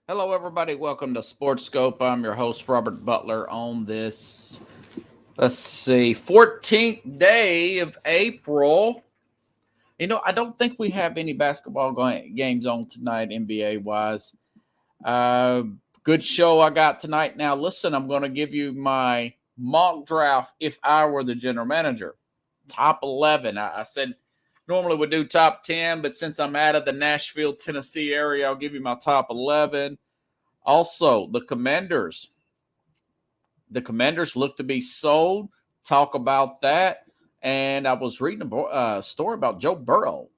Hello, everybody. Welcome to Sports Scope. I'm your host, Robert Butler, on this, 14th day of April. I don't think we have any basketball games on tonight, NBA wise. Uh, Good show I got tonight. Now, listen, I'm going to give you my mock draft if I were the general manager. Top 11. I said normally we do top 10, but since I'm out of the Nashville, Tennessee area, I'll give you my top 11. Also, the Commanders. The Commanders look to be sold. Talk about that. And I was reading a story about Joe Burrow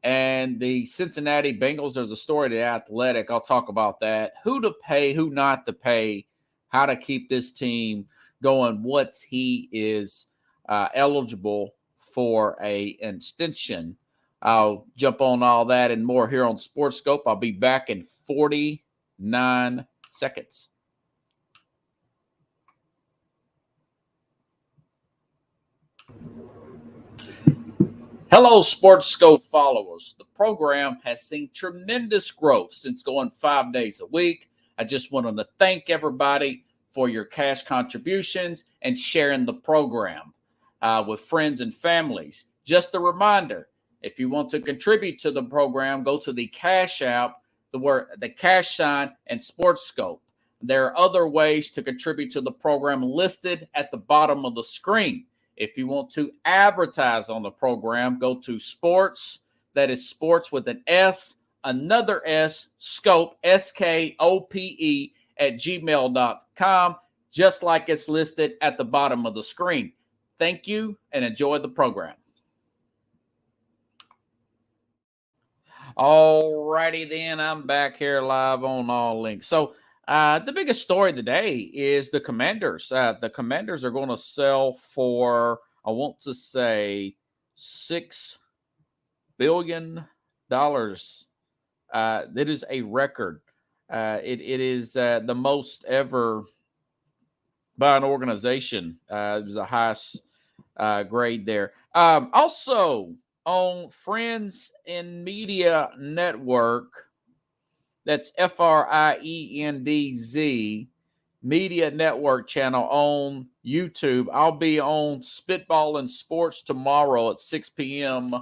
and the Cincinnati Bengals. There's a story in The Athletic. I'll talk about that. Who to pay, who not to pay, how to keep this team going, what he is eligible for a extension. I'll jump on all that and more here on Sports Scope. I'll be back in 49 seconds. Hello, Sports Scope followers. The program has seen tremendous growth since going 5 days a week. I just wanted to thank everybody for your cash contributions and sharing the program with friends and families. Just a reminder, if you want to contribute to the program, go to the Cash App, the cash sign, and Sports Scope. There are other ways to contribute to the program listed at the bottom of the screen. If you want to advertise on the program, go to sports, that is sports with an S, another S, scope, SKOPE, at gmail.com, just like it's listed at the bottom of the screen. Thank you and enjoy the program. Alrighty then, I'm back here live on All Links. So the biggest story today is the Commanders. The Commanders are going to sell for, I want to say, $6 billion. It is a record. It is the most ever by an organization. It was the highest grade there. Also, on Friends in Media Network, that's FRIENDZ Media Network channel on YouTube. I'll be on Spitball and Sports tomorrow at 6 p.m.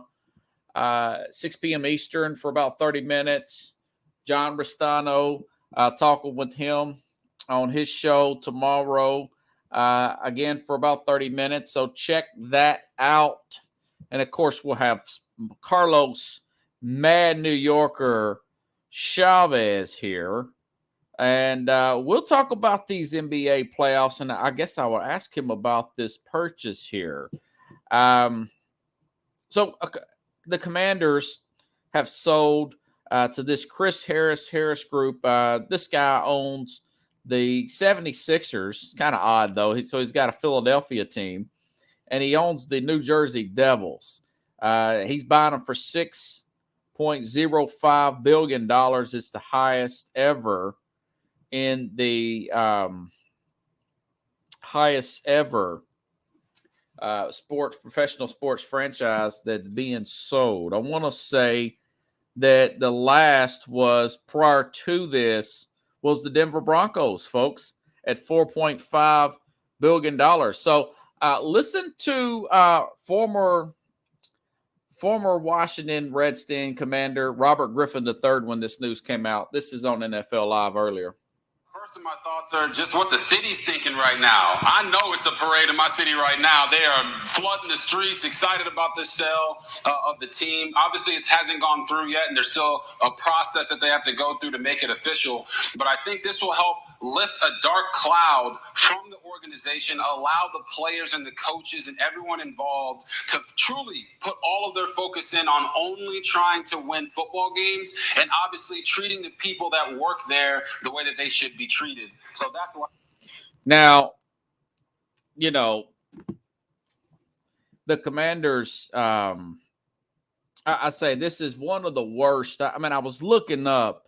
6 p.m. Eastern for about 30 minutes. John Restano, talking with him on his show tomorrow, again for about 30 minutes. So check that out. And of course, we'll have Carlos Mad New Yorker Chavez here. And we'll talk about these NBA playoffs. And I guess I will ask him about this purchase here. So the Commanders have sold to this Chris Harris Group. This guy owns the 76ers. Kind of odd, though. So he's got a Philadelphia team. And he owns the New Jersey Devils. He's buying them for $6.05 billion. It's the highest ever in the highest ever professional sports franchise that's being sold. I want to say that the last was prior to this was the Denver Broncos, folks, at $4.5 billion. So listen to former Washington Redskin commander Robert Griffin III when this news came out. This is on NFL Live earlier. First of my thoughts are just what the city's thinking right now. I know it's a parade in my city right now. They are flooding the streets, excited about this sale of the team. Obviously, it hasn't gone through yet, and there's still a process that they have to go through to make it official. But I think this will help lift a dark cloud from the organization, allow the players and the coaches and everyone involved to truly put all of their focus in on only trying to win football games and obviously treating the people that work there the way that they should be treated. So that's why. Now, the Commanders, I say this is one of the worst. I mean, I was looking up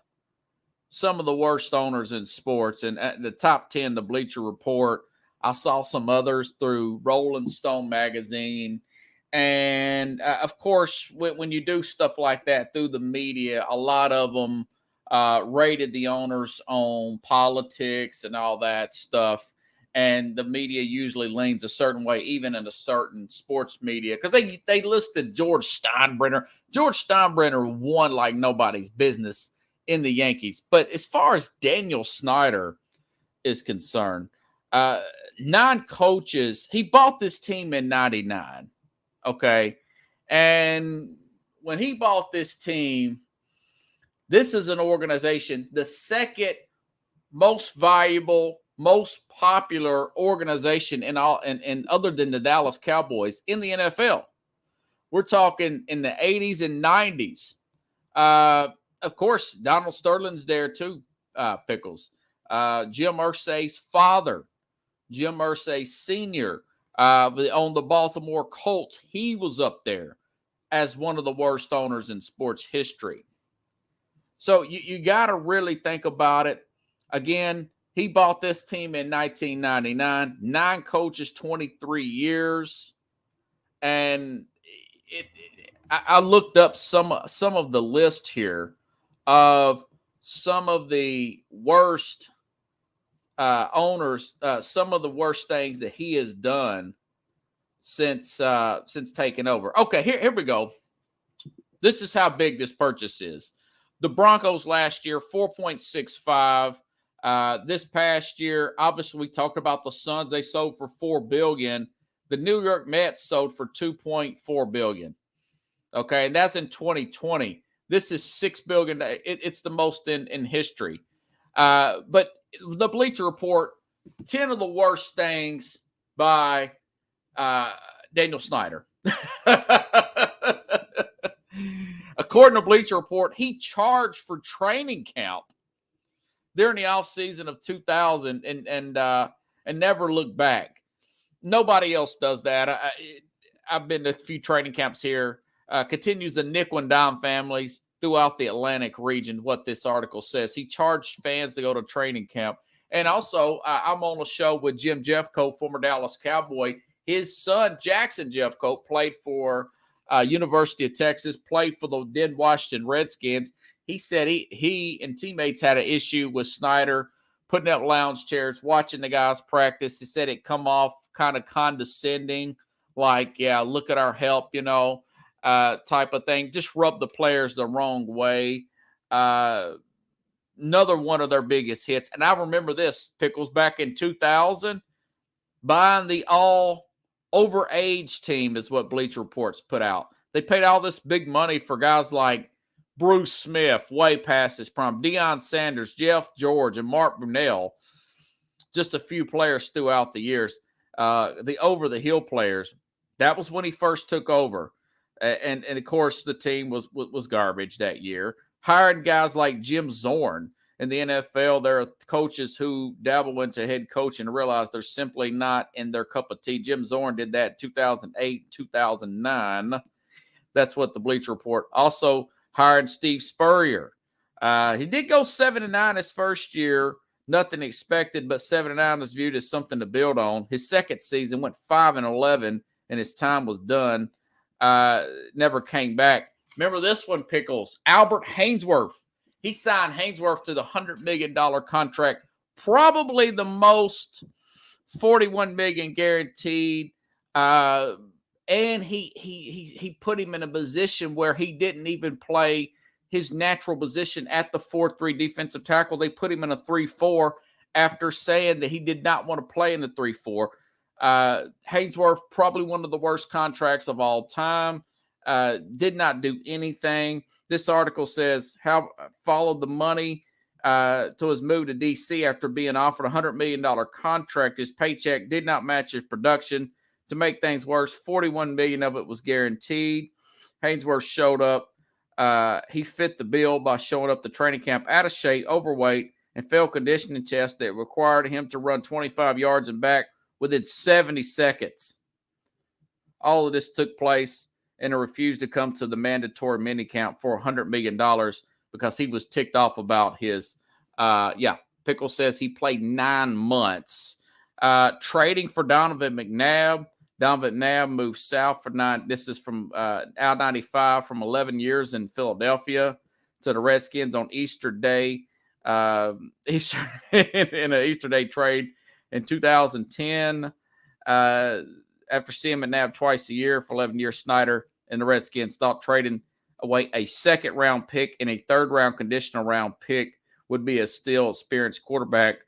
some of the worst owners in sports, and at the top 10, the Bleacher Report. I saw some others through Rolling Stone magazine. And of course, when you do stuff like that through the media, a lot of them rated the owners on politics and all that stuff. And the media usually leans a certain way, even in a certain sports media, because they listed George Steinbrenner. George Steinbrenner won like nobody's business in the Yankees. But as far as Daniel Snyder is concerned, 9 coaches. He bought this team in 99. Okay. And when he bought this team, this is an organization, the second most valuable, most popular organization in all, and other than the Dallas Cowboys in the NFL. We're talking in the 80s and 90s. Of course, Donald Sterling's there too, Pickles. Jim Irsay's father, Jim Irsay Sr., on the Baltimore Colts, he was up there as one of the worst owners in sports history. So you got to really think about it. Again, he bought this team in 1999, 9 coaches, 23 years. And I looked up some of the list here of some of the worst owners, some of the worst things that he has done since taking over. Okay, here we go. This is how big this purchase is. The Broncos last year, 4.65. This past year, obviously, we talked about the Suns. They sold for $4 billion. The New York Mets sold for $2.4 billion. Okay, and that's in 2020. This is $6 billion. It's the most in history. But the Bleacher Report, 10 of the worst things by Daniel Snyder. According to Bleacher Report, he charged for training camp during the offseason of 2000 and never looked back. Nobody else does that. I've been to a few training camps here. Continues the nickel and dime families throughout the Atlantic region, what this article says. He charged fans to go to training camp. And also, I'm on a show with Jim Jeffcoat, former Dallas Cowboy. His son, Jackson Jeffcoat, played for University of Texas, played for the then Washington Redskins. He said he and teammates had an issue with Snyder putting up lounge chairs, watching the guys practice. He said it come off kind of condescending, like, yeah, look at our help, type of thing. Just rub the players the wrong way. Another one of their biggest hits. And I remember this, Pickles, back in 2000, buying the all overage team is what Bleacher Reports put out. They paid all this big money for guys like Bruce Smith, way past his prime, Deion Sanders, Jeff George, and Mark Brunell. Just a few players throughout the years. The over-the-hill players. That was when he first took over. And of course, the team was garbage that year. Hiring guys like Jim Zorn. In the NFL, there are coaches who dabble into head coaching and realize they're simply not in their cup of tea. Jim Zorn did that in 2008, 2009. That's what the Bleacher Report. Also hired Steve Spurrier. He did go 7-9 his first year. Nothing expected, but 7-9 is viewed as something to build on. His second season went 5-11, and his time was done. Never came back. Remember this one, Pickles? Albert Haynesworth. He signed Haynesworth to the $100 million contract, probably the most, $41 million guaranteed. And he put him in a position where he didn't even play his natural position at the 4-3 defensive tackle. They put him in a 3-4 after saying that he did not want to play in the 3-4. Haynesworth, probably one of the worst contracts of all time. Did not do anything. This article says how followed the money to his move to D.C. after being offered a $100 million contract. His paycheck did not match his production. To make things worse, $41 million of it was guaranteed. Haynesworth showed up. He fit the bill by showing up to training camp out of shape, overweight, and failed conditioning tests that required him to run 25 yards and back within 70 seconds. All of this took place, and he refused to come to the mandatory minicamp for $100 million because he was ticked off about his, Pickle says he played 9 months. Trading for Donovan McNabb. Donovan McNabb moved south for 9. This is from Al-95 from 11 years in Philadelphia. to the Redskins on Easter Day, Easter in an Easter Day trade in 2010. After seeing McNabb twice a year for 11 years, Snyder and the Redskins thought trading away a second-round pick and a third-round conditional round pick would be a still experienced quarterback.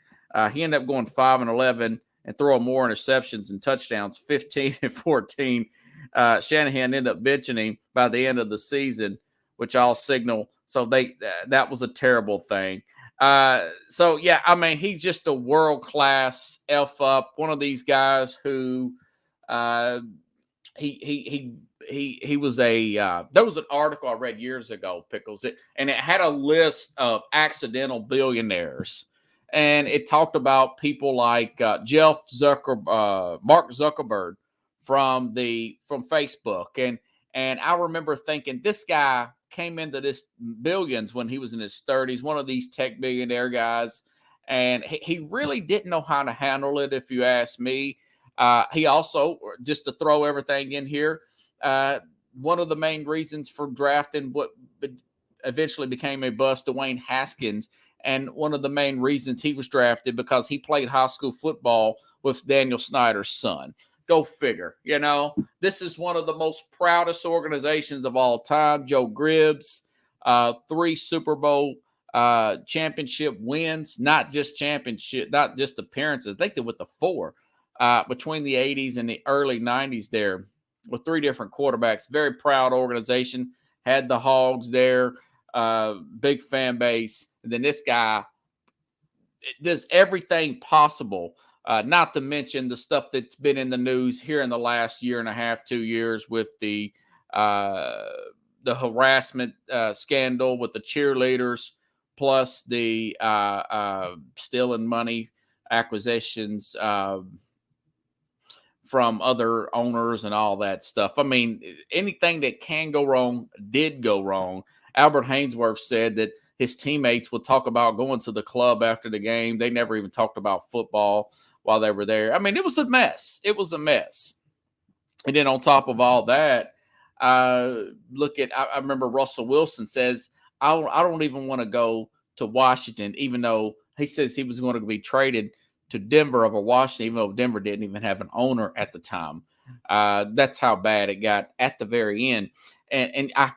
He ended up going 5-11 and throwing more interceptions and touchdowns, 15-14. Shanahan ended up benching him by the end of the season, which all signal. So that was a terrible thing. So yeah, I mean, he's just a world-class F-up, one of these guys who he was there was an article I read years ago, Pickles, and it had a list of accidental billionaires, and it talked about people like Mark Zuckerberg from Facebook, and I remember thinking this guy came into this billions when he was in his 30s, one of these tech billionaire guys, and he really didn't know how to handle it, if you ask me. He also, just to throw everything in here, one of the main reasons for drafting what eventually became a bust, Dwayne Haskins, and one of the main reasons he was drafted because he played high school football with Daniel Snyder's son. Go figure. You know, this is one of the most proudest organizations of all time. Joe Gribbs, 3 Super Bowl championship wins, not just appearances. I think they're with the 4 between the 80s and the early 90s there with 3 different quarterbacks. Very proud organization. Had the Hogs there, big fan base. And then this guy does everything possible. Not to mention the stuff that's been in the news here in the last year and a half, 2 years with the harassment scandal with the cheerleaders, plus the stealing money acquisitions from other owners and all that stuff. I mean, anything that can go wrong did go wrong. Albert Haynesworth said that his teammates would talk about going to the club after the game. They never even talked about football while they were there. I mean, it was a mess. It was a mess. And then on top of all that, I remember Russell Wilson says, I don't even want to go to Washington, even though he says he was going to be traded to Denver over Washington, even though Denver didn't even have an owner at the time. That's how bad it got at the very end. And I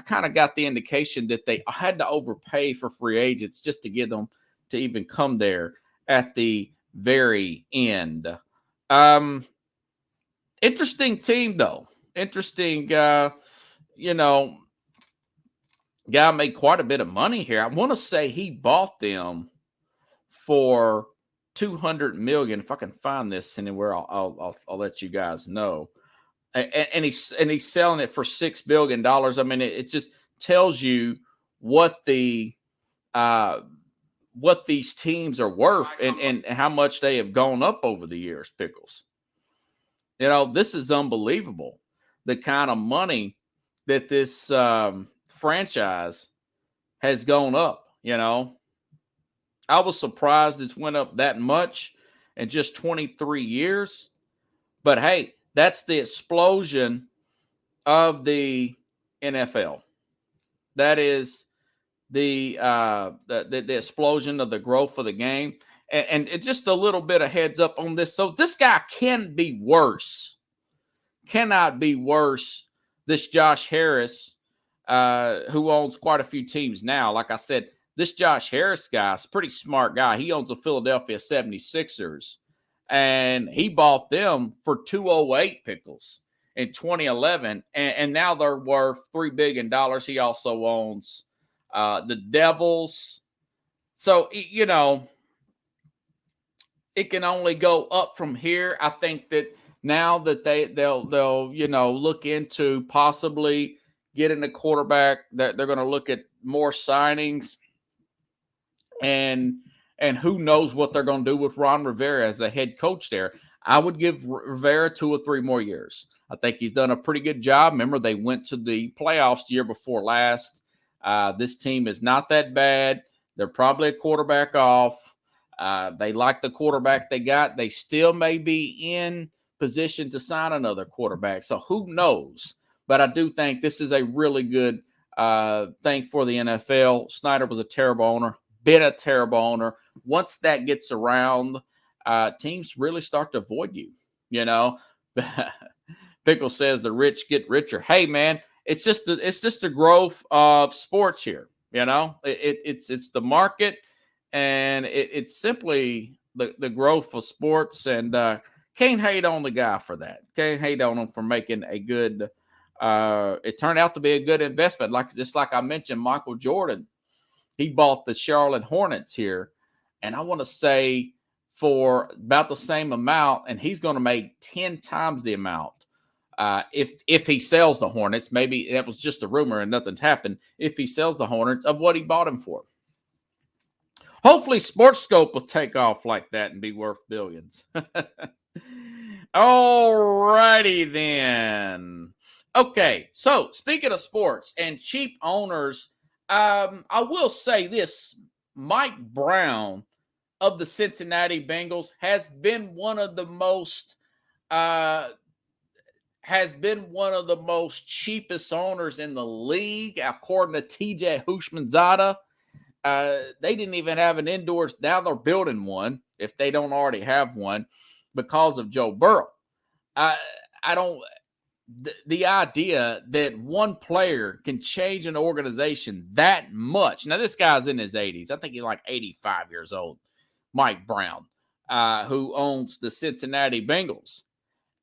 kind of got the indication that they had to overpay for free agents just to get them to even come there at the very end. Interesting team, though. Interesting, guy made quite a bit of money here. I want to say he bought them for $200 million. If I can find this anywhere, I'll let you guys know. And he's selling it for $6 billion. I mean, it just tells you what these teams are worth and how much they have gone up over the years, Pickles. You know, this is unbelievable. The kind of money that this franchise has gone up, you know. I was surprised it's went up that much in just 23 years. But, hey, that's the explosion of the NFL. That is the explosion of the growth of the game. And just a little bit of heads up on this. So this guy can be worse. Cannot be worse. This Josh Harris, who owns quite a few teams now. Like I said, this Josh Harris guy is a pretty smart guy. He owns the Philadelphia 76ers. And he bought them for $208 Pickles in 2011. And now they're worth $3 billion. He also owns the Devils. So, you know, it can only go up from here. I think that now that they'll you know, look into possibly getting a quarterback, that they're going to look at more signings, and who knows what they're going to do with Ron Rivera as the head coach there. I would give Rivera 2 or 3 more years. I think he's done a pretty good job. Remember, they went to the playoffs the year before last. This team is not that bad. They're probably a quarterback off. They like the quarterback they got. They still may be in position to sign another quarterback. So who knows? But I do think this is a really good thing for the NFL. Snyder was a terrible owner, been a terrible owner. Once that gets around, teams really start to avoid you. You know, Pickle says the rich get richer. Hey, man, it's just the growth of sports here. You know, it's the market, and it's simply the growth of sports. And can't hate on the guy for that. Can't hate on him for making a good. It turned out to be a good investment. Like I mentioned, Michael Jordan, he bought the Charlotte Hornets here, and I want to say for about the same amount, and he's going to make 10 times the amount. If he sells the Hornets, maybe that was just a rumor and nothing's happened. If he sells the Hornets, of what he bought him for. Hopefully, Sports Scope will take off like that and be worth billions. All righty then. Okay, so speaking of sports and cheap owners, I will say this: Mike Brown of the Cincinnati Bengals has been one of the most cheapest owners in the league, according to TJ Houshmandzadeh. They didn't even have an indoors. Now they're building one, if they don't already have one, because of Joe Burrow. The idea that one player can change an organization that much. Now, this guy's in his 80s. I think he's like 85 years old, Mike Brown, who owns the Cincinnati Bengals.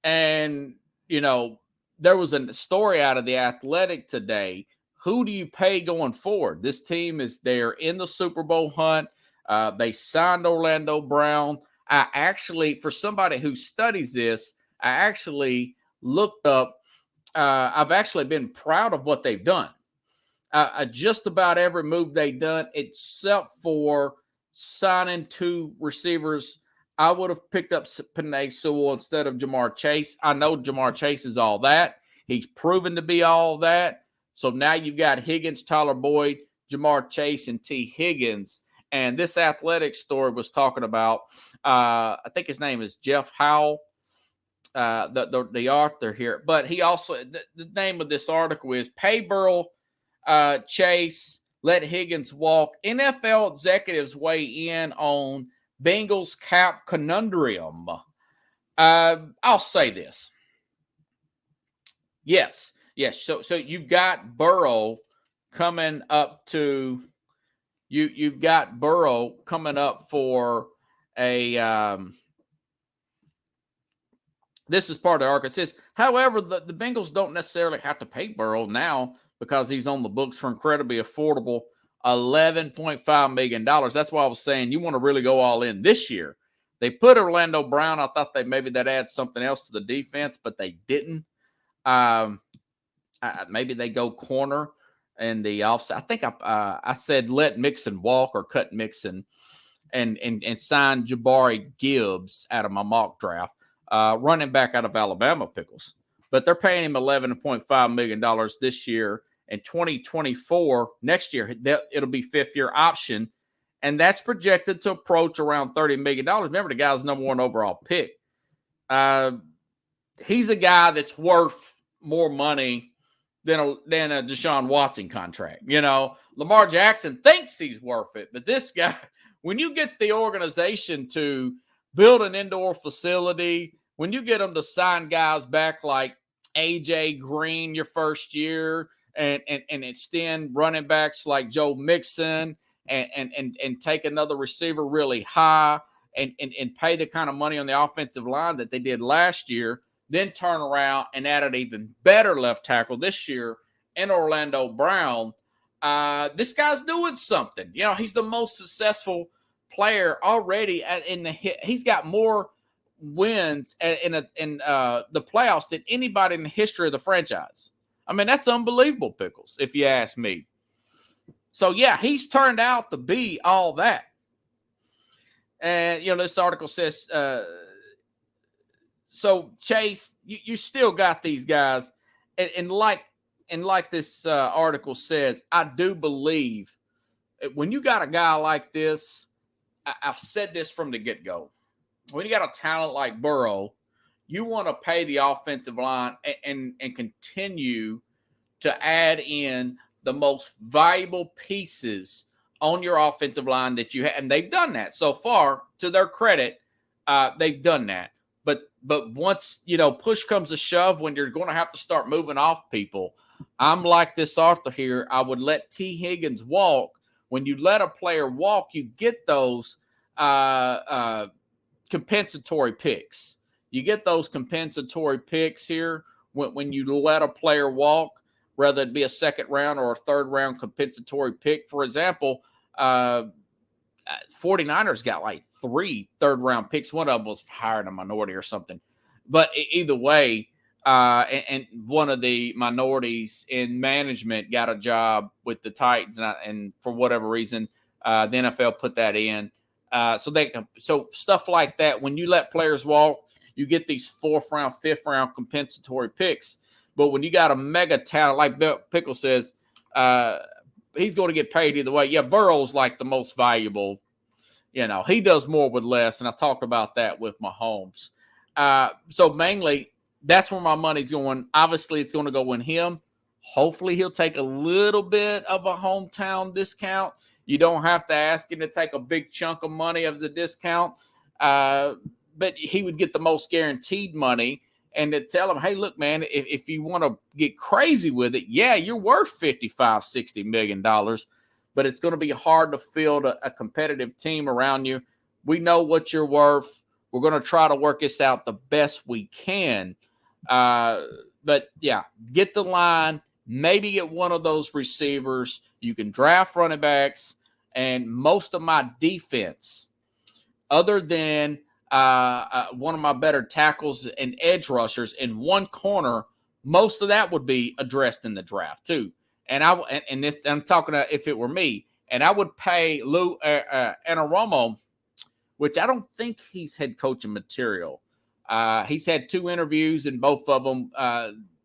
And, you know, there was a story out of The Athletic today. Who do you pay going forward? This team they're in the Super Bowl hunt. They signed Orlando Brown. I actually, for somebody who studies this, I actually looked up. I've actually been proud of what they've done. Just about every move they've done, except for signing 2 receivers. I would have picked up Penei Sewell instead of Jamar Chase. I know Jamar Chase is all that. He's proven to be all that. So now you've got Higgins, Tyler Boyd, Jamar Chase, and T. Higgins. And this Athletic story was talking about, I think his name is Jeff Howell, the author here. But he also, the name of this article is Pay Burrow, Chase, Let Higgins Walk. NFL executives weigh in on Bengals cap conundrum. I'll say this. Yes. So you've got Burrow coming up to you've got Burrow coming up for a this is part of the article. It says, however, the Bengals don't necessarily have to pay Burrow now because he's on the books for incredibly affordable $11.5 million. That's why I was saying you want to really go all in this year. They put Orlando Brown. I thought they'd add something else to the defense, but they didn't. Maybe they go corner in the offside. I think I said let Mixon walk or cut Mixon and sign Jabari Gibbs out of my mock draft, running back out of Alabama, Pickles. But they're paying him $11.5 million this year. In 2024, next year, it'll be 5th-year option, and that's projected to approach around $30 million. Remember, the guy's number 1 overall pick. He's a guy that's worth more money than a Deshaun Watson contract. You know, Lamar Jackson thinks he's worth it, but this guy, when you get the organization to build an indoor facility, when you get them to sign guys back like AJ Green your first year, and extend running backs like Joe Mixon and take another receiver really high and pay the kind of money on the offensive line that they did last year, then turn around and add an even better left tackle this year in Orlando Brown. This guy's doing something. You know, he's the most successful player already he's got more wins in the playoffs than anybody in the history of the franchise. I mean, that's unbelievable, Pickles, if you ask me. So, yeah, he's turned out to be all that. And, you know, this article says, so, Chase, you still got these guys. And like this article says, I do believe when you got a guy like this, I've said this from the get-go. When you got a talent like Burrow, you want to pay the offensive line and continue to add in the most valuable pieces on your offensive line that you have. And they've done that so far, to their credit. They've done that. But once, push comes to shove, when you're going to have to start moving off people, I'm like this Arthur here. I would let T. Higgins walk. When you let a player walk, you get those compensatory picks. You get those compensatory picks here when you let a player walk, whether it be a second round or a third round compensatory pick. For example, 49ers got like 3 third-round picks. One of them was hired a minority or something. But either way, and one of the minorities in management got a job with the Titans, and for whatever reason, the NFL put that in. So stuff like that, when you let players walk, you get these 4th-round, 5th-round compensatory picks. But when you got a mega talent, like Pickle says, he's going to get paid either way. Yeah, Burrow's like the most valuable. He does more with less, and I talked about that with Mahomes. So mainly, that's where my money's going. Obviously, it's going to go in him. Hopefully, he'll take a little bit of a hometown discount. You don't have to ask him to take a big chunk of money as a discount, but he would get the most guaranteed money. And to tell him, hey, look, man, if you want to get crazy with it, yeah, you're worth $55, $60 million, but it's going to be hard to field a competitive team around you. We know what you're worth. We're going to try to work this out the best we can. But, yeah, get the line, maybe get one of those receivers. You can draft running backs, and most of my defense, other than one of my better tackles and edge rushers in one corner, most of that would be addressed in the draft too. And I'm talking about if it were me, and I would pay Lou Anarumo, which I don't think he's head coaching material. He's had 2 interviews, and both of them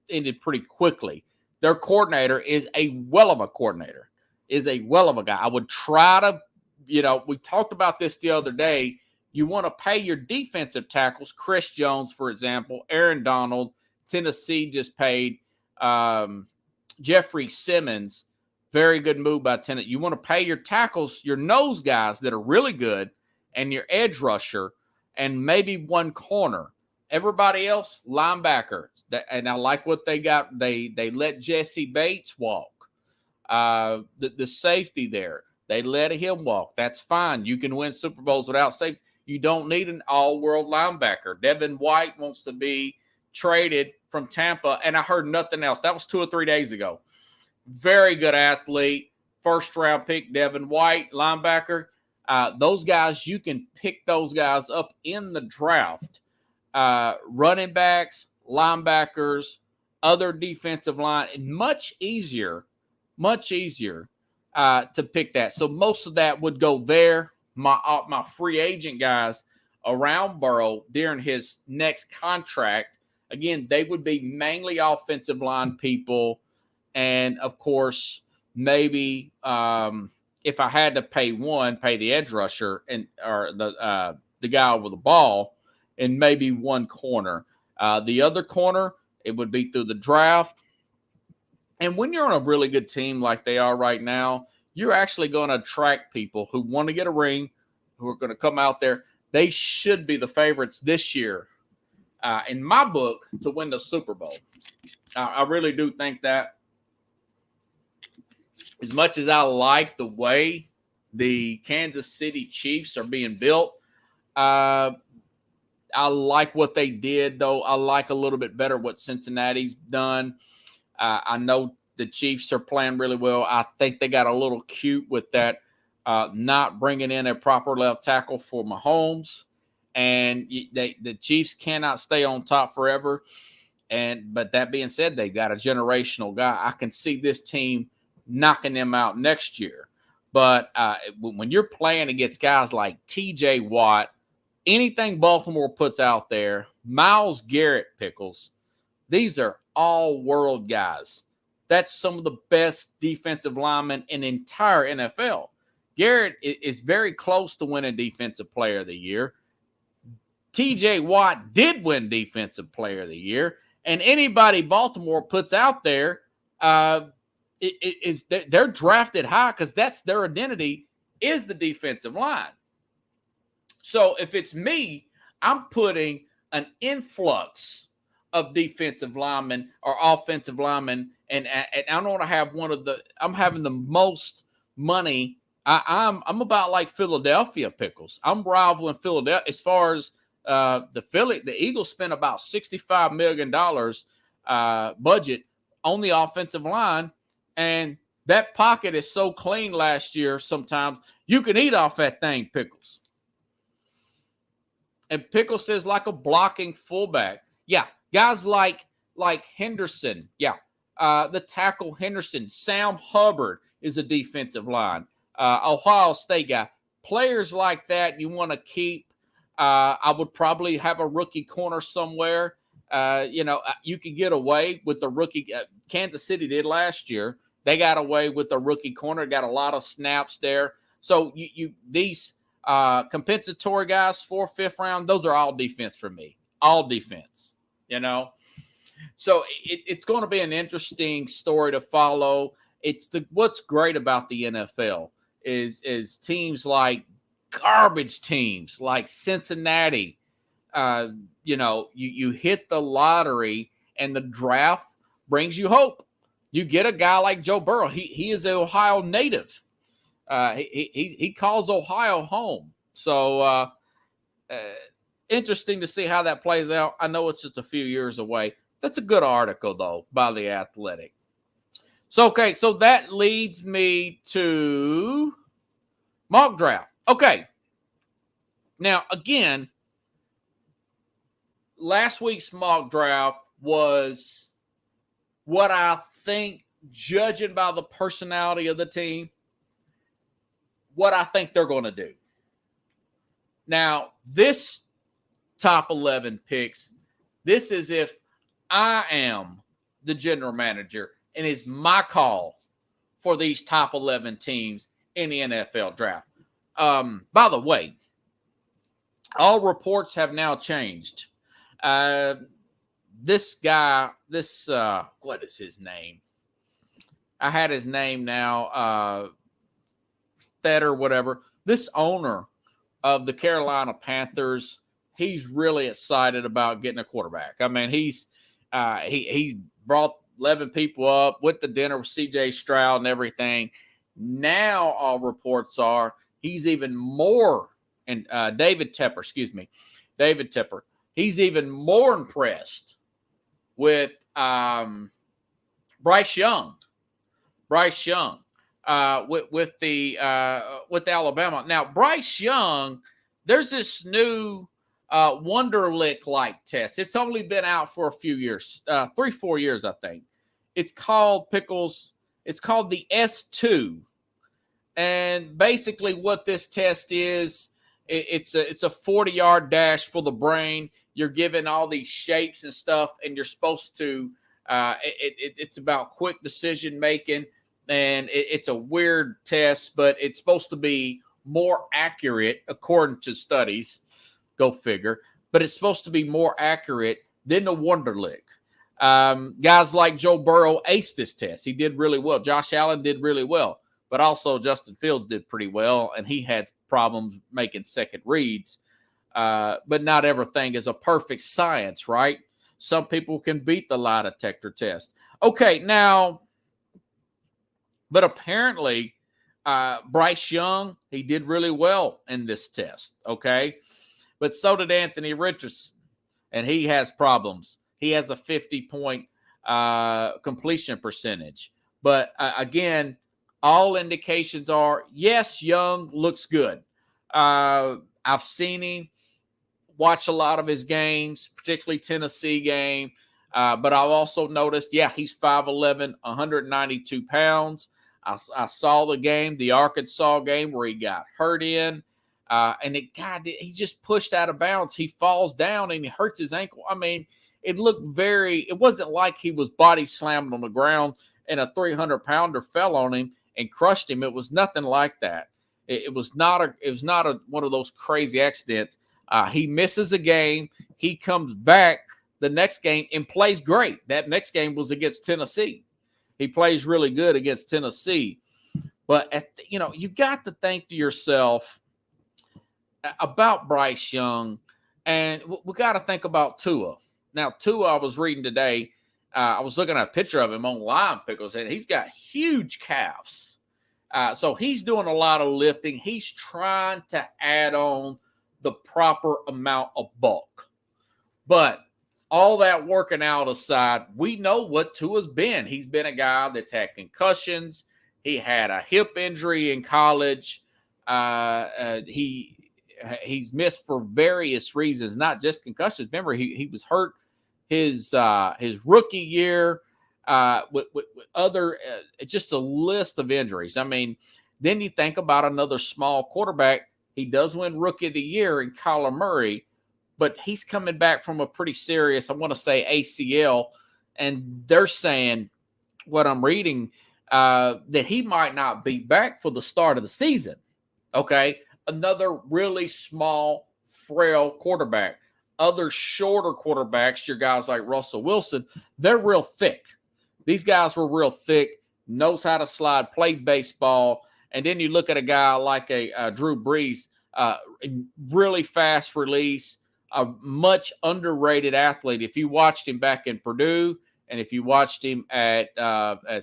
ended pretty quickly. Their coordinator is a well of a coordinator, is a well of a guy. I would try to, we talked about this the other day. You want to pay your defensive tackles, Chris Jones, for example, Aaron Donald. Tennessee just paid Jeffrey Simmons. Very good move by Tennessee. You want to pay your tackles, your nose guys that are really good, and your edge rusher, and maybe one corner. Everybody else, linebacker. And I like what they got. They let Jesse Bates walk. The safety there, they let him walk. That's fine. You can win Super Bowls without safety. You don't need an all-world linebacker. Devin White wants to be traded from Tampa, and I heard nothing else. That was 2 or 3 days ago. Very good athlete, first-round pick, Devin White, linebacker. Those guys, you can pick those guys up in the draft. Running backs, linebackers, other defensive line, and much easier to pick that. So most of that would go there. My free agent guys around Burrow during his next contract, again, they would be mainly offensive line people. And, of course, maybe if I had to pay the edge rusher or the guy over the ball, and maybe one corner. The other corner, it would be through the draft. And when you're on a really good team like they are right now, you're actually going to attract people who want to get a ring, who are going to come out there. They should be the favorites this year, in my book, to win the Super Bowl. I really do think that. As much as I like the way the Kansas City Chiefs are being built, I like what they did, though. I like a little bit better what Cincinnati's done. I know the Chiefs are playing really well. I think they got a little cute with that, not bringing in a proper left tackle for Mahomes. And the Chiefs cannot stay on top forever. But that being said, they've got a generational guy. I can see this team knocking them out next year. But when you're playing against guys like T.J. Watt, anything Baltimore puts out there, Myles Garrett, Pickles, these are all world guys. That's some of the best defensive linemen in the entire NFL. Garrett is very close to winning Defensive Player of the Year. T.J. Watt did win Defensive Player of the Year. And anybody Baltimore puts out there, they're drafted high because that's their identity is the defensive line. So if it's me, I'm putting an influx of defensive linemen or offensive linemen, and I don't want to have I'm having the most money. I'm about like Philadelphia Pickles. I'm rivaling Philadelphia as far as the Eagles spent about $65 million budget on the offensive line, and that pocket is so clean last year. Sometimes you can eat off that thing, Pickles. And Pickles is like a blocking fullback. Yeah, guys like Henderson. Yeah, the tackle Henderson. Sam Hubbard is a defensive line. Ohio State guy. Players like that you want to keep. I would probably have a rookie corner somewhere. You can get away with the rookie. Kansas City did last year. They got away with the rookie corner. Got a lot of snaps there. So these compensatory guys, 4th, 5th round, those are all defense for me. All defense. So it's going to be an interesting story to follow. What's great about the NFL is teams like garbage teams like Cincinnati. You hit the lottery and the draft brings you hope. You get a guy like Joe Burrow. He is an Ohio native. He calls Ohio home. So interesting to see how that plays out. I know it's just a few years away. That's a good article, though, by The Athletic. So that leads me to mock draft. Okay. Now, again, last week's mock draft was what I think, judging by the personality of the team, what I think they're going to do. Now, this top 11 picks, this is if I am the general manager and it's my call for these top 11 teams in the NFL draft. By the way, all reports have now changed. This guy, what is his name? I had his name now, Thayer, whatever. This owner of the Carolina Panthers, he's really excited about getting a quarterback. I mean, he brought 11 people up, went to dinner with C.J. Stroud and everything. Now all reports are he's even more, and David Tepper, he's even more impressed with Bryce Young. With Alabama. Now, Bryce Young, there's this new Wonderlic-like test. It's only been out for a few years, 3-4 years, I think. It's called Pickles. It's called the S2. And basically what this test is, it's a 40-yard dash for the brain. You're given all these shapes and stuff, and you're supposed to, it's about quick decision making. And it's a weird test, but it's supposed to be more accurate, according to studies. Go figure. But it's supposed to be more accurate than the Wonderlic. Guys like Joe Burrow aced this test. He did really well. Josh Allen did really well. But also Justin Fields did pretty well, and he had problems making second reads. But not everything is a perfect science, right? Some people can beat the lie detector test. Okay, now... But apparently, Bryce Young, he did really well in this test, okay? But so did Anthony Richardson, and he has problems. He has a 50-point completion percentage. But, again, all indications are, yes, Young looks good. I've seen him watch a lot of his games, particularly Tennessee game. But I've also noticed, he's 5'11", 192 pounds. I saw the Arkansas game where he got hurt in, and he just pushed out of bounds. He falls down and he hurts his ankle. I mean, it wasn't like he was body slammed on the ground and a 300-pounder fell on him and crushed him. It was nothing like that. It was not one of those crazy accidents. He misses a game. He comes back the next game and plays great. That next game was against Tennessee. He plays really good against Tennessee. But, you got to think to yourself about Bryce Young, and we got to think about Tua. Now, Tua, I was reading today, I was looking at a picture of him online, Pickles, and he's got huge calves. So he's doing a lot of lifting. He's trying to add on the proper amount of bulk. But all that working out aside, we know what Tua's been. He's been a guy that's had concussions. He had a hip injury in college. He's missed for various reasons, not just concussions. Remember, he was hurt his rookie year with other just a list of injuries. I mean, then you think about another small quarterback. He does win Rookie of the Year in Kyler Murray, but he's coming back from a pretty serious, I want to say, ACL, and they're saying, what I'm reading, that he might not be back for the start of the season. Okay, another really small, frail quarterback. Other shorter quarterbacks, your guys like Russell Wilson, they're real thick. These guys were real thick, knows how to slide, played baseball. And then you look at a guy like a Drew Brees, really fast release, a much underrated athlete. If you watched him back in Purdue and if you watched him at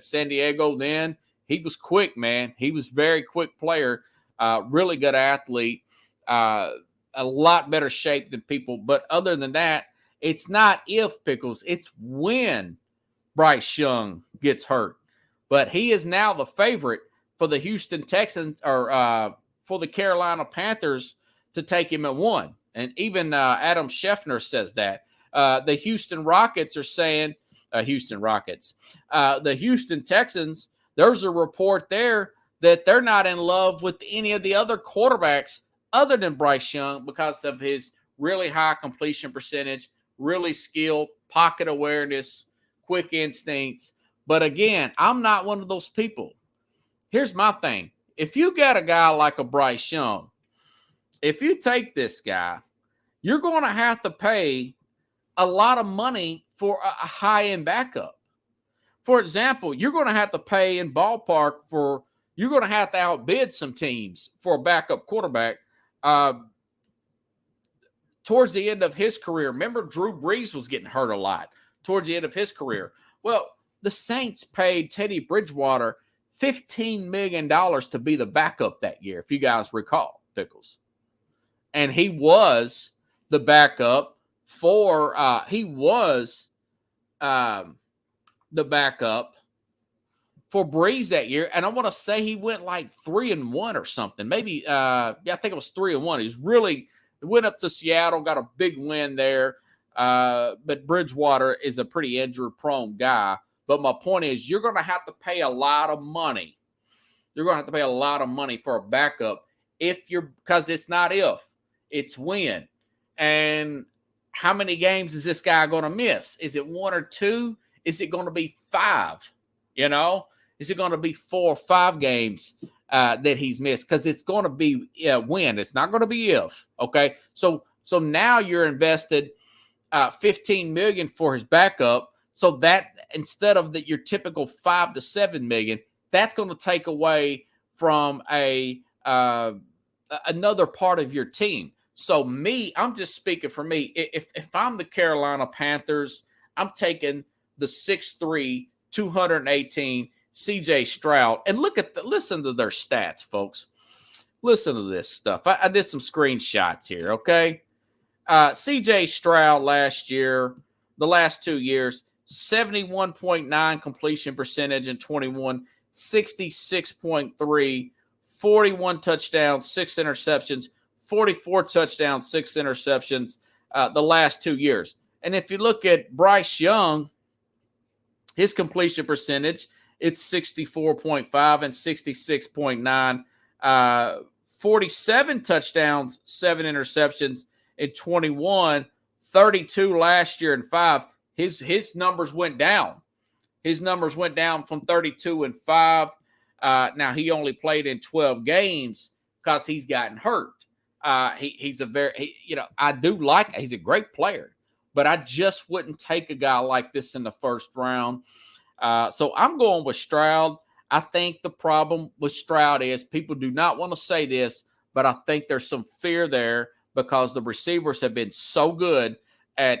San Diego, then he was quick, man. He was very quick player, really good athlete. A lot better shape than people. But other than that, it's not if, Pickles, it's when Bryce Young gets hurt. But he is now the favorite for the Houston Texans or for the Carolina Panthers to take him at 1. And even Adam Schefter says that. The Houston Rockets are saying, the Houston Texans, there's a report there that they're not in love with any of the other quarterbacks other than Bryce Young because of his really high completion percentage, really skilled, pocket awareness, quick instincts. But again, I'm not one of those people. Here's my thing. If you got a guy like a Bryce Young, if you take this guy, you're going to have to pay a lot of money for a high-end backup. For example, you're going to have to pay in ballpark you're going to have to outbid some teams for a backup quarterback. Towards the end of his career, remember Drew Brees was getting hurt a lot towards the end of his career. Well, the Saints paid Teddy Bridgewater $15 million to be the backup that year, if you guys recall, Pickles. And he was the backup for Brees that year. And I want to say he went like 3-1 or something. Maybe, I think it was 3-1. He went up to Seattle, got a big win there. But Bridgewater is a pretty injury-prone guy. But my point is, you're going to have to pay a lot of money. You're going to have to pay a lot of money for a backup because it's not if, it's when. And how many games is this guy going to miss? Is it 1 or 2? Is it going to be 5? Is it going to be 4 or 5 games that he's missed? Because it's going to be when. It's not going to be if. Okay, so now you're invested $15 million for his backup. So that instead of your typical $5 to $7 million, that's going to take away from another part of your team. So I'm just speaking for me. If I'm the Carolina Panthers, I'm taking the 6'3", 218 CJ Stroud. And listen to their stats, folks. Listen to this stuff. I did some screenshots here, okay? CJ Stroud last year, the last 2 years, 71.9 completion percentage in 21, 66.3, 41 touchdowns, 6 interceptions, 44 touchdowns, 6 interceptions the last 2 years. And if you look at Bryce Young, his completion percentage, it's 64.5 and 66.9, 47 touchdowns, 7 interceptions in 21, 32 last year and 5. His numbers went down. His numbers went down from 32 and 5. Now he only played in 12 games because he's gotten hurt. He's a great player, but I just wouldn't take a guy like this in the first round. So I'm going with Stroud. I think the problem with Stroud is people do not want to say this, but I think there's some fear there because the receivers have been so good at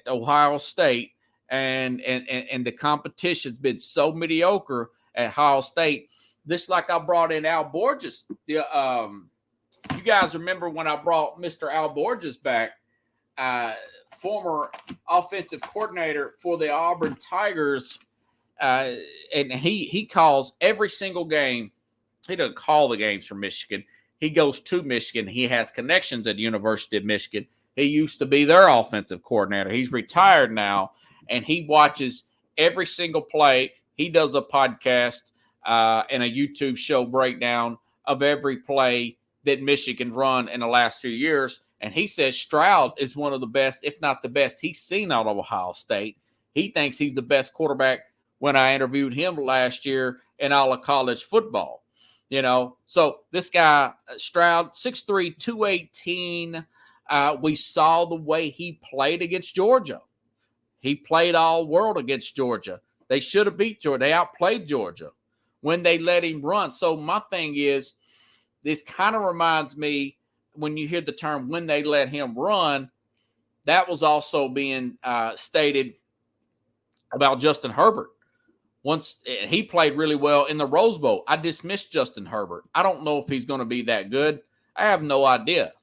Ohio State, and the competition's been so mediocre at Ohio State. This, like I brought in Al Borges. You guys remember when I brought Mr. Al Borges back, former offensive coordinator for the Auburn Tigers, and he calls every single game. He doesn't call the games for Michigan. He goes to Michigan. He has connections at the University of Michigan. He used to be their offensive coordinator. He's retired now, and he watches every single play. He does a podcast and a YouTube show breakdown of every play that Michigan run in the last few years. And he says Stroud is one of the best, if not the best, he's seen out of Ohio State. He thinks he's the best quarterback when I interviewed him last year in all of college football. So this guy, Stroud, 6'3", 218. We saw the way he played against Georgia. He played all world against Georgia. They should have beat Georgia. They outplayed Georgia when they let him run. So my thing is, this kind of reminds me, when you hear the term when they let him run, that was also being stated about Justin Herbert. Once he played really well in the Rose Bowl, I dismissed Justin Herbert. I don't know if he's going to be that good. I have no idea.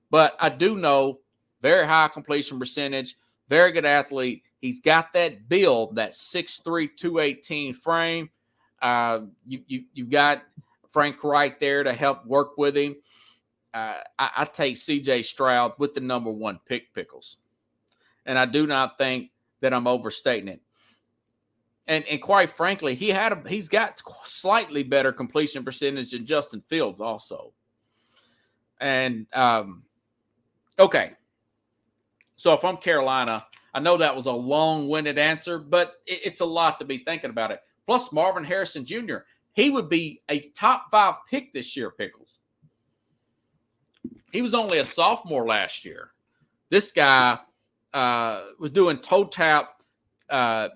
But I do know very high completion percentage, very good athlete. He's got that build, that 6'3", 218 frame. You've got Frank Wright there to help work with him. I take C.J. Stroud with the number 1 pick, Pickles. And I do not think that I'm overstating it. And quite frankly, he's got slightly better completion percentage than Justin Fields also. And, okay. So if I'm Carolina, I know that was a long-winded answer, but it's a lot to be thinking about it. Plus Marvin Harrison Jr., he would be a top 5 pick this year, Pickles. He was only a sophomore last year. This guy was doing toe tap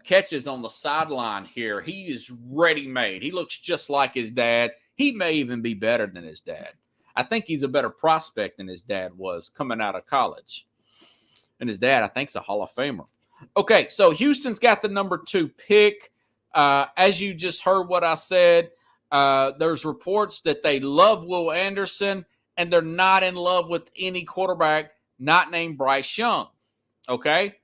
catches on the sideline here. He is ready-made. He looks just like his dad. He may even be better than his dad. I think he's a better prospect than his dad was coming out of college. And his dad, I think, is a Hall of Famer. Okay, so Houston's got the number 2 pick. As you just heard what I said, there's reports that they love Will Anderson, and they're not in love with any quarterback not named Bryce Young. Okay?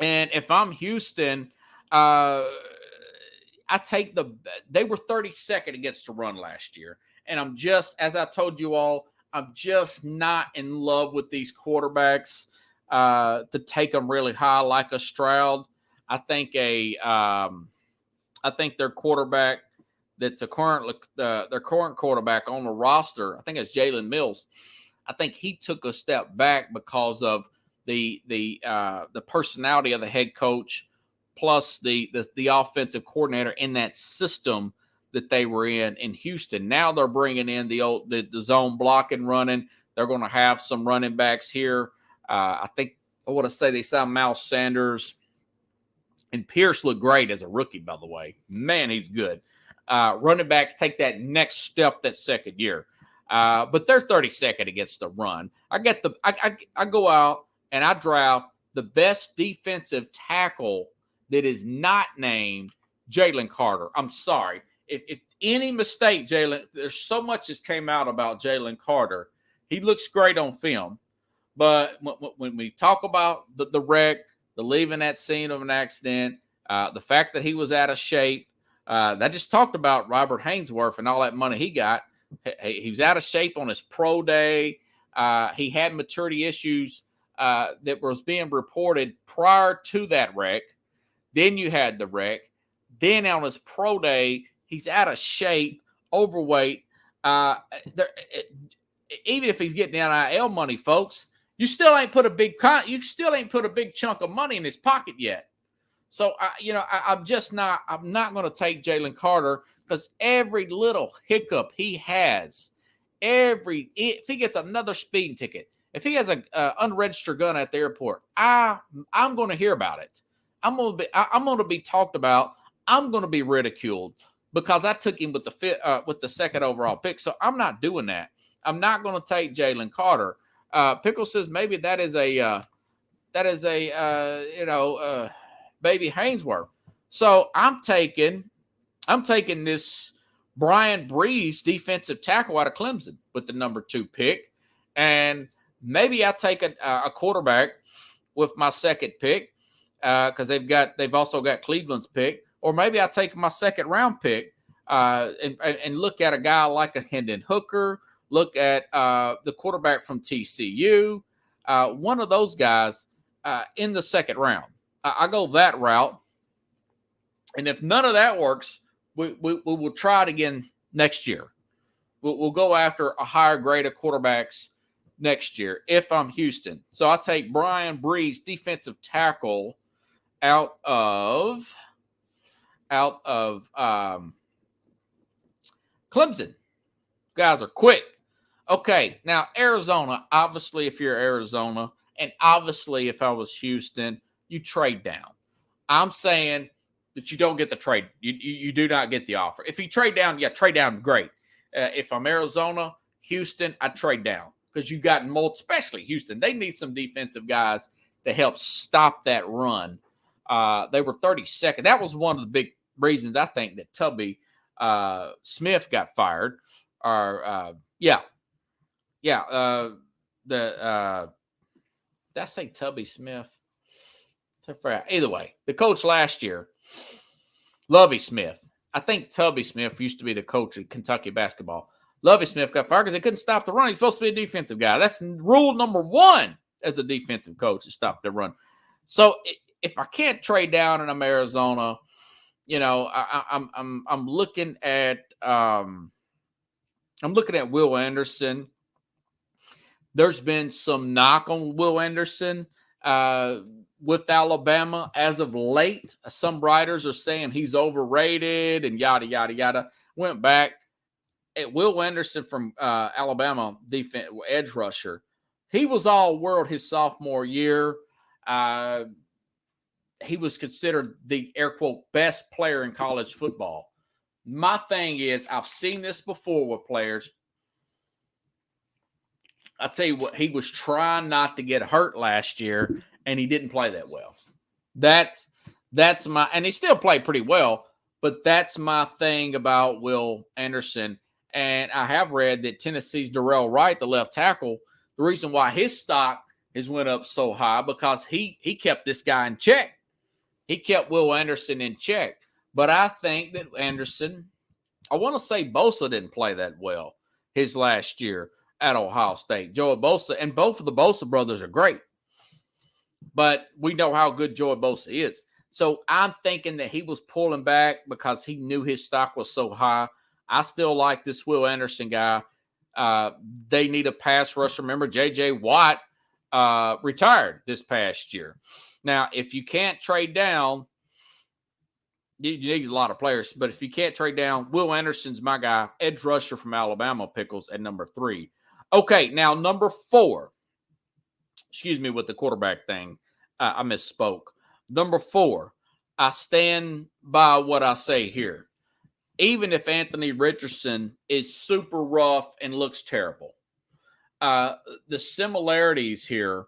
And if I'm Houston, I take they were 32nd against the run last year. And I'm just, as I told you all, I'm just not in love with these quarterbacks to take them really high like a Stroud. I think their quarterback that's their current quarterback on the roster, I think it's Jalen Mills. I think he took a step back because of the personality of the head coach, plus the offensive coordinator in that system that they were in Houston. Now they're bringing in the zone blocking running. They're going to have some running backs here. I think I want to say they signed Miles Sanders, and Pierce looked great as a rookie, by the way. Man, he's good. Running backs take that next step that second year. But they're 32nd against the run. I go out and I draft the best defensive tackle that is not named Jalen Carter. I'm sorry. If any mistake, Jalen, there's so much that's came out about Jalen Carter. He looks great on film. But when we talk about the wreck, the leaving that scene of an accident, the fact that he was out of shape, I just talked about Robert Hainsworth and all that money he got. He was out of shape on his pro day. He had maturity issues that was being reported prior to that wreck. Then you had the wreck. Then on his pro day, he's out of shape, overweight. Even if he's getting NIL money, folks, you still ain't put a big chunk of money in his pocket yet. So I'm not going to take Jalen Carter because every little hiccup he has, if he gets another speeding ticket, if he has an unregistered gun at the airport, I'm going to hear about it. I'm gonna be talked about. I'm gonna be ridiculed because I took him with the second overall pick. So I'm not doing that. I'm not gonna take Jalen Carter. Pickle says maybe that is a baby Haynesworth. So I'm taking this Brian Breeze defensive tackle out of Clemson with the number 2 pick, and maybe I take a quarterback with my second pick because they've also got Cleveland's pick, or maybe I take my second round pick and look at a guy like a Hendon Hooker, look at the quarterback from TCU, one of those guys in the second round. I go that route, and if none of that works, we will try it again next year. We'll go after a higher grade of quarterbacks next year if I'm Houston. So I take Brian Breeze, defensive tackle, out of Clemson. Guys are quick. Okay, now Arizona. Obviously, if you're Arizona, and obviously if I was Houston, you trade down. I'm saying that you don't get the trade. You do not get the offer. If you trade down, trade down, great. If I'm Arizona, Houston, I trade down because you got multiple, especially Houston. They need some defensive guys to help stop that run. They were 32nd. That was one of the big reasons I think that Tubby Smith got fired. Did I say Tubby Smith? Either way, the coach last year, Lovie Smith. I think Tubby Smith used to be the coach of Kentucky basketball. Lovie Smith got fired because they couldn't stop the run. He's supposed to be a defensive guy. That's rule number 1 as a defensive coach, to stop the run. So if I can't trade down and I'm Arizona, I'm looking at Will Anderson. There's been some knock on Will Anderson with Alabama as of late. Some writers are saying he's overrated and yada, yada, yada. Went back at Will Anderson from Alabama, defense edge rusher. He was all world his sophomore year. He was considered the air quote best player in college football. My thing is, I've seen this before with players. I tell you what, he was trying not to get hurt last year, and he didn't play that well. That's and he still played pretty well, but that's my thing about Will Anderson. And I have read that Tennessee's Darrell Wright, the left tackle, the reason why his stock has went up so high because he kept this guy in check. He kept Will Anderson in check. But I think that Anderson, I want to say Bosa didn't play that well his last year at Ohio State. Joey Bosa, and both of the Bosa brothers are great. But we know how good Joey Bosa is. So I'm thinking that he was pulling back because he knew his stock was so high. I still like this Will Anderson guy. They need a pass rusher. Remember, J.J. Watt retired this past year. Now, if you can't trade down, you need a lot of players. But if you can't trade down, Will Anderson's my guy, edge rusher from Alabama, Pickles, at number 3. Okay, now number 4. Excuse me with the quarterback thing. I misspoke. Number 4, I stand by what I say here. Even if Anthony Richardson is super rough and looks terrible, the similarities here,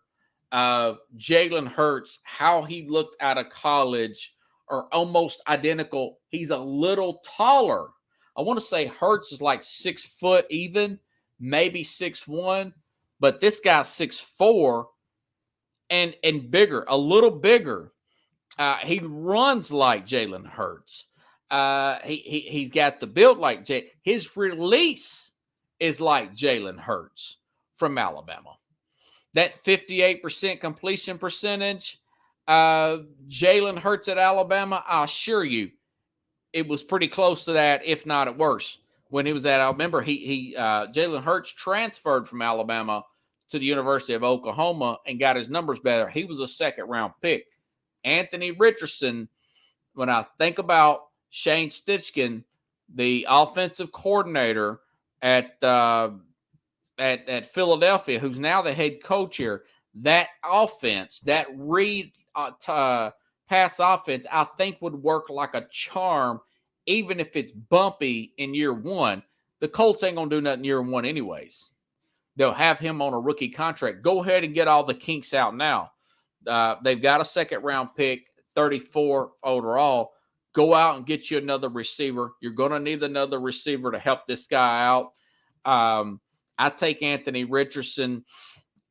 Jalen Hurts, how he looked out of college, are almost identical. He's a little taller. I want to say Hurts is like 6 foot even, maybe 6'1", but this guy's 6'4", and bigger, a little bigger. He runs like Jalen Hurts. He's got the build like Jay. His release is like Jalen Hurts from Alabama. That 58% completion percentage, Jalen Hurts at Alabama, I assure you, it was pretty close to that, if not worse, when he was at Alabama. Remember, Jalen Hurts transferred from Alabama to the University of Oklahoma and got his numbers better. He was a second-round pick. Anthony Richardson, when I think about Shane Steichen, the offensive coordinator at Philadelphia, who's now the head coach here, that offense, that read pass offense, I think would work like a charm, even if it's bumpy in year one. The Colts ain't going to do nothing year one anyways. They'll have him on a rookie contract. Go ahead and get all the kinks out now. They've got a second-round pick, 34 overall. Go out and get you another receiver. You're going to need another receiver to help this guy out. I take Anthony Richardson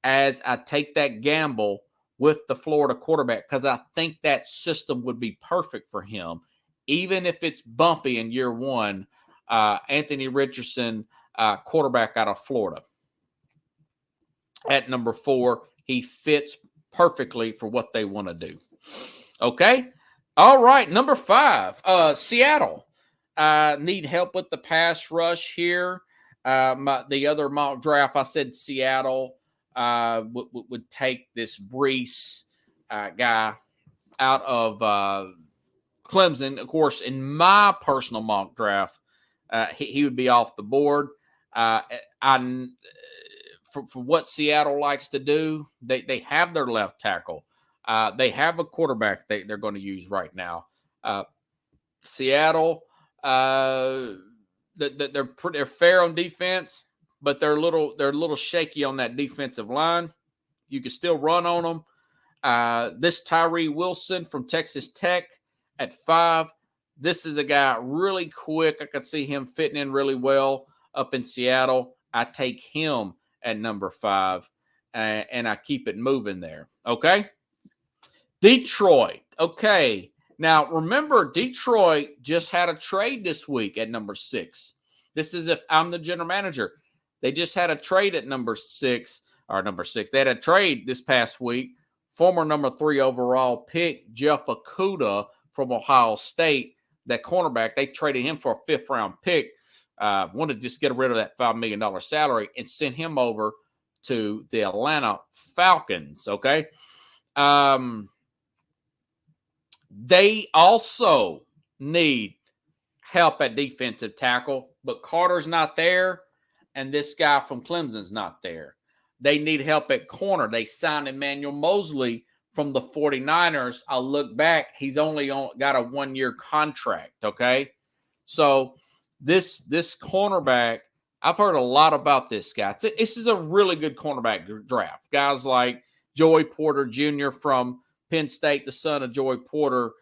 as I take that gamble with the Florida quarterback because I think that system would be perfect for him. Even if it's bumpy in year one, Anthony Richardson, quarterback out of Florida. At number 4, he fits perfectly for what they want to do. Okay? All right, number 5, Seattle. Need help with the pass rush here. The other mock draft, I said Seattle would take this Brees guy out of Clemson. Of course, in my personal mock draft, he would be off the board. For what Seattle likes to do, they have their left tackle. They have a quarterback they're going to use right now. Seattle, they're fair on defense, but they're a little shaky on that defensive line. You can still run on them. This Tyree Wilson from Texas Tech at 5. This is a guy really quick. I could see him fitting in really well up in Seattle. I take him at number 5, and I keep it moving there. Okay? Detroit. Okay. Now, remember, Detroit just had a trade this week at number 6. This is if I'm the general manager. They just had a trade at number 6. They had a trade this past week. Former number 3 overall pick, Jeff Okudah from Ohio State, that cornerback. They traded him for a 5th-round pick. Wanted to just get rid of that $5 million salary and send him over to the Atlanta Falcons, okay? They also need help at defensive tackle, but Carter's not there, and this guy from Clemson's not there. They need help at corner. They signed Emmanuel Mosley from the 49ers. I'll look back. He's only got a 1-year contract, okay? So this cornerback, I've heard a lot about this guy. This is a really good cornerback draft. Guys like Joey Porter Jr. from Penn State, the son of Joey Porter.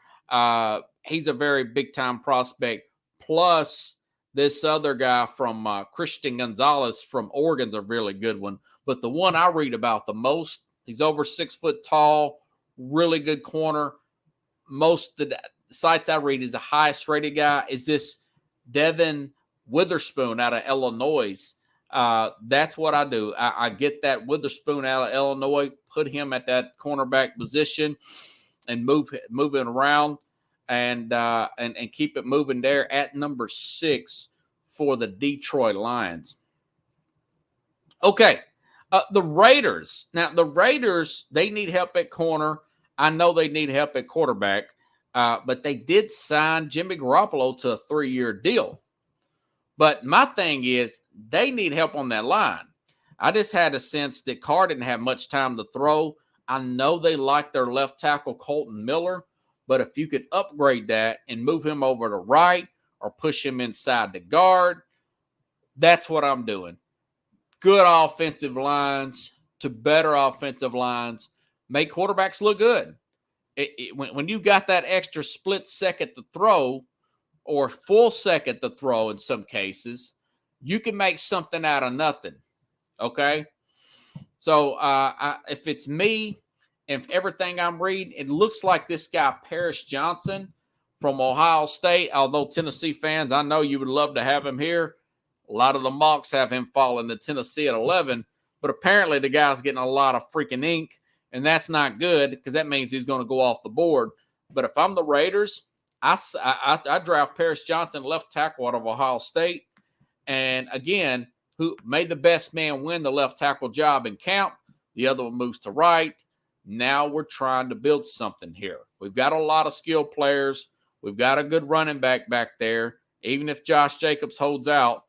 He's a very big-time prospect. Plus, this other guy from Christian Gonzalez from Oregon's a really good one. But the one I read about the most, he's over 6 foot tall, really good corner. Most of the sites I read is the highest rated guy is this Devin Witherspoon out of Illinois. That's what I do. I get that Witherspoon out of Illinois, put him at that cornerback position, and move it around and keep it moving there at number 6 for the Detroit Lions. Okay, the Raiders. Now, the Raiders, they need help at corner. I know they need help at quarterback, but they did sign Jimmy Garoppolo to a 3-year deal. But my thing is, they need help on that line. I just had a sense that Carr didn't have much time to throw. I know they like their left tackle, Colton Miller, but if you could upgrade that and move him over to right or push him inside the guard, that's what I'm doing. Good offensive lines to better offensive lines make quarterbacks look good. When you got that extra split second to throw, or full second to throw in some cases, you can make something out of nothing, okay? So if it's me, if everything I'm reading, it looks like this guy, Paris Johnson from Ohio State, although Tennessee fans, I know you would love to have him here. A lot of the mocks have him falling to Tennessee at 11, but apparently the guy's getting a lot of freaking ink, and that's not good because that means he's going to go off the board. But if I'm the Raiders, I draft Paris Johnson, left tackle out of Ohio State. And again, who made the best man win the left tackle job in camp. The other one moves to right. Now we're trying to build something here. We've got a lot of skilled players. We've got a good running back there. Even if Josh Jacobs holds out,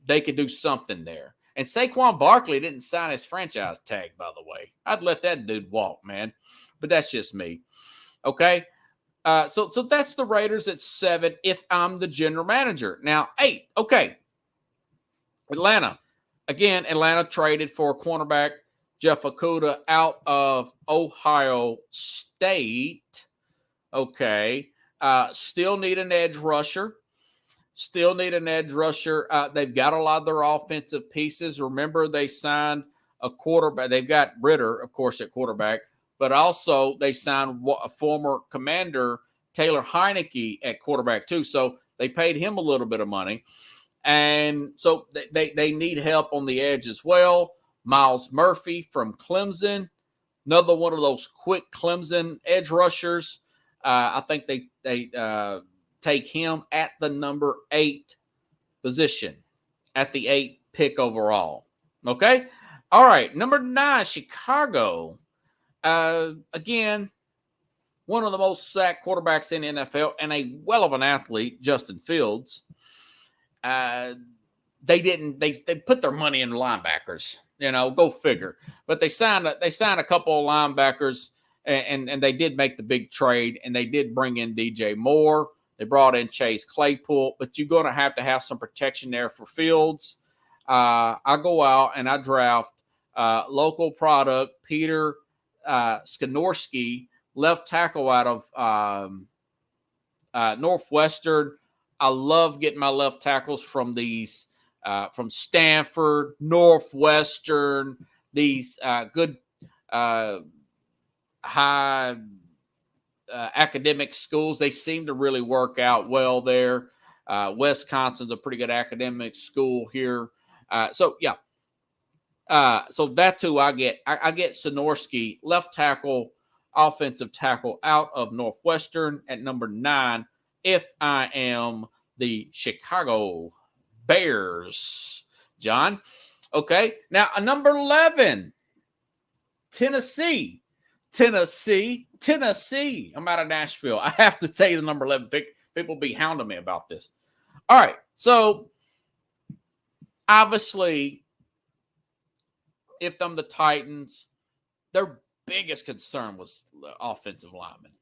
they could do something there. And Saquon Barkley didn't sign his franchise tag, by the way. I'd let that dude walk, man. but that's just me. Okay. So that's the Raiders at 7 if I'm the general manager. Now, 8. Okay. Atlanta. Again, Atlanta traded for cornerback Jeff Okudah out of Ohio State. Okay. Still need an edge rusher. They've got a lot of their offensive pieces. Remember, they signed a quarterback. They've got Ritter, of course, at quarterback, but also they signed a former commander, Taylor Heineke, at quarterback too. So they paid him a little bit of money. And so they need help on the edge as well. Miles Murphy from Clemson, another one of those quick Clemson edge rushers. I think they take him at the number 8 position, at the 8th pick overall. Okay? All right, number 9, Chicago. Again, one of the most sacked quarterbacks in the NFL and a well of an athlete, Justin Fields. They put their money in linebackers. Go figure. But they signed a couple of linebackers, and they did make the big trade, and they did bring in DJ Moore. They brought in Chase Claypool, but you're going to have some protection there for Fields. I go out and I draft local product Peter Skoronski, left tackle out of Northwestern. I love getting my left tackles from these, from Stanford, Northwestern, these good high academic schools. They seem to really work out well there. Wisconsin's a pretty good academic school here. So that's who I get. I get Skoronski, left tackle, offensive tackle out of Northwestern at number 9 if I am the Chicago Bears. John? Okay. Now, number 11, Tennessee. I'm out of Nashville. I have to tell you the number 11 pick. People be hounding me about this. All right. So, obviously, if I'm the Titans, their biggest concern was the offensive linemen.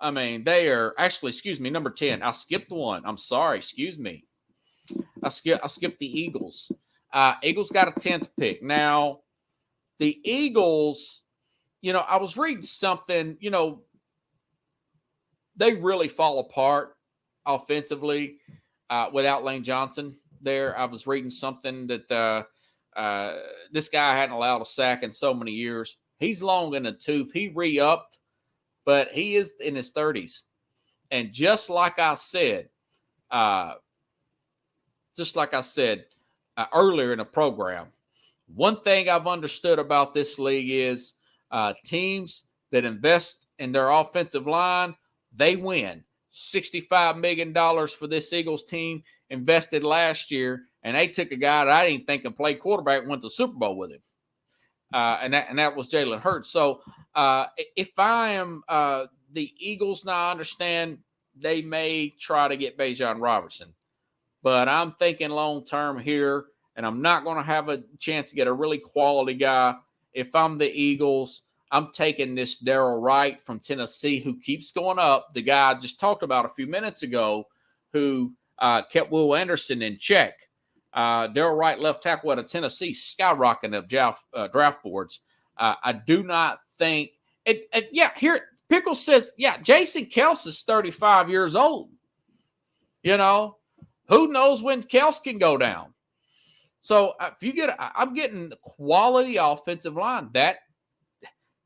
I mean, they are actually, number 10. I skipped one. I'm sorry. Excuse me. I skipped the Eagles. Eagles got a 10th pick. Now, the Eagles, I was reading something, they really fall apart offensively without Lane Johnson there. I was reading something that this guy hadn't allowed a sack in so many years. He's long in the tooth. He re-upped, but he is in his 30s. And just like I said earlier in the program, one thing I've understood about this league is teams that invest in their offensive line, they win. $65 million for this Eagles team invested last year, and they took a guy that I didn't think could play quarterback, went to the Super Bowl with him. And that was Jalen Hurts. So if I am the Eagles now, I understand they may try to get Bijan Robinson. But I'm thinking long-term here, and I'm not going to have a chance to get a really quality guy. If I'm the Eagles, I'm taking this Darrell Wright from Tennessee, who keeps going up. The guy I just talked about a few minutes ago, who kept Will Anderson in check. Darrell Wright, left tackle out of Tennessee, skyrocketing up draft boards. I do not think it. Here Pickles says, Jason Kelce is 35 years old. Who knows when Kelce can go down? So I'm getting quality offensive line. That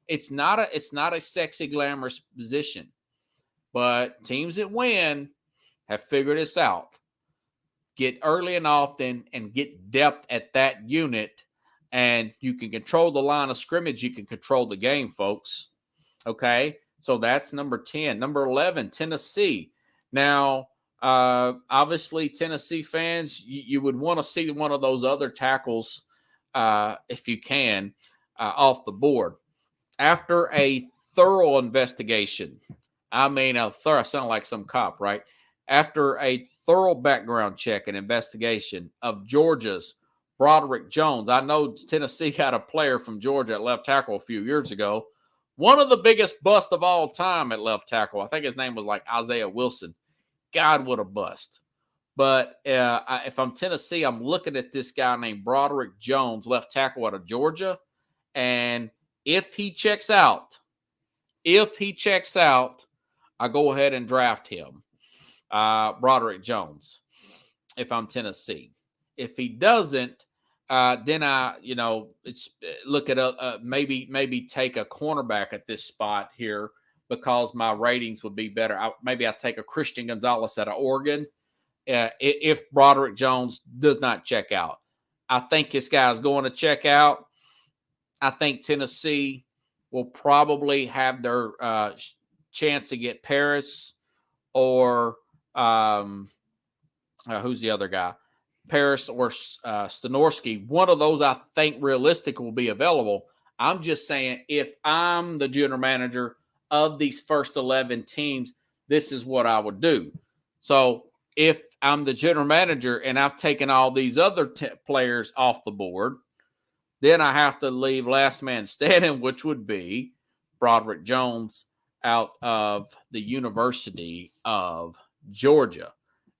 it's not a sexy, glamorous position, but teams that win have figured this out. Get early and often and get depth at that unit, and you can control the line of scrimmage. You can control the game, folks. Okay, so that's number 10. Number 11, Tennessee. Now, obviously, Tennessee fans, you would want to see one of those other tackles, if you can, off the board. After a thorough investigation, I sound like some cop, right? After a thorough background check and investigation of Georgia's Broderick Jones. I know Tennessee had a player from Georgia at left tackle a few years ago, One of the biggest busts of all time at left tackle. I think his name was like Isaiah Wilson. God, what a bust. But if I'm Tennessee, I'm looking at this guy named Broderick Jones, left tackle out of Georgia. And if he checks out, I go ahead and draft him, Broderick Jones, if I'm Tennessee. If he doesn't, then it's look at maybe take a cornerback at this spot here because my ratings would be better. Maybe I take a Christian Gonzalez out of Oregon if Broderick Jones does not check out. I think this guy's going to check out. I think Tennessee will probably have their chance to get Paris or who's the other guy? Paris or Stanorski. One of those I think realistic will be available. I'm just saying if I'm the general manager of these first 11 teams, this is what I would do. So if I'm the general manager and I've taken all these other players off the board, then I have to leave last man standing, which would be Broderick Jones out of the University of Georgia.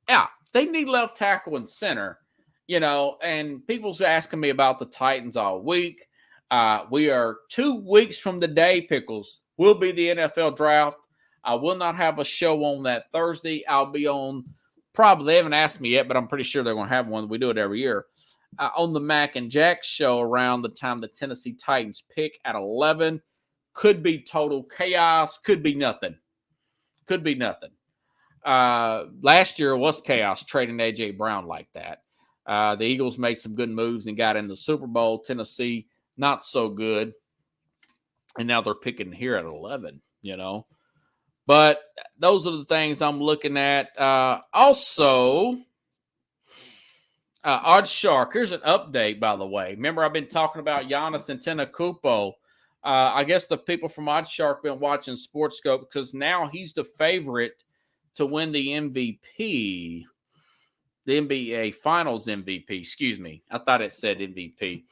Yeah, they need left tackle and center, and people's asking me about the Titans all week. We are 2 weeks from the day, Pickles, will be the NFL draft. I will not have a show on that Thursday. I'll be on they haven't asked me yet, but I'm pretty sure they're going to have one. We do it every year. On the Mac and Jack show around the time the Tennessee Titans pick at 11. Could be total chaos. Could be nothing. Last year was chaos trading A.J. Brown like that. The Eagles made some good moves and got in the Super Bowl. Tennessee, not so good. And now they're picking here at 11, But those are the things I'm looking at. Also, Odd Shark, here's an update, by the way. Remember, I've been talking about Giannis Antetokounmpo. I guess the people from Odd Shark been watching SportsScope because now he's the favorite to win the MVP, the NBA Finals MVP. Excuse me. I thought it said MVP.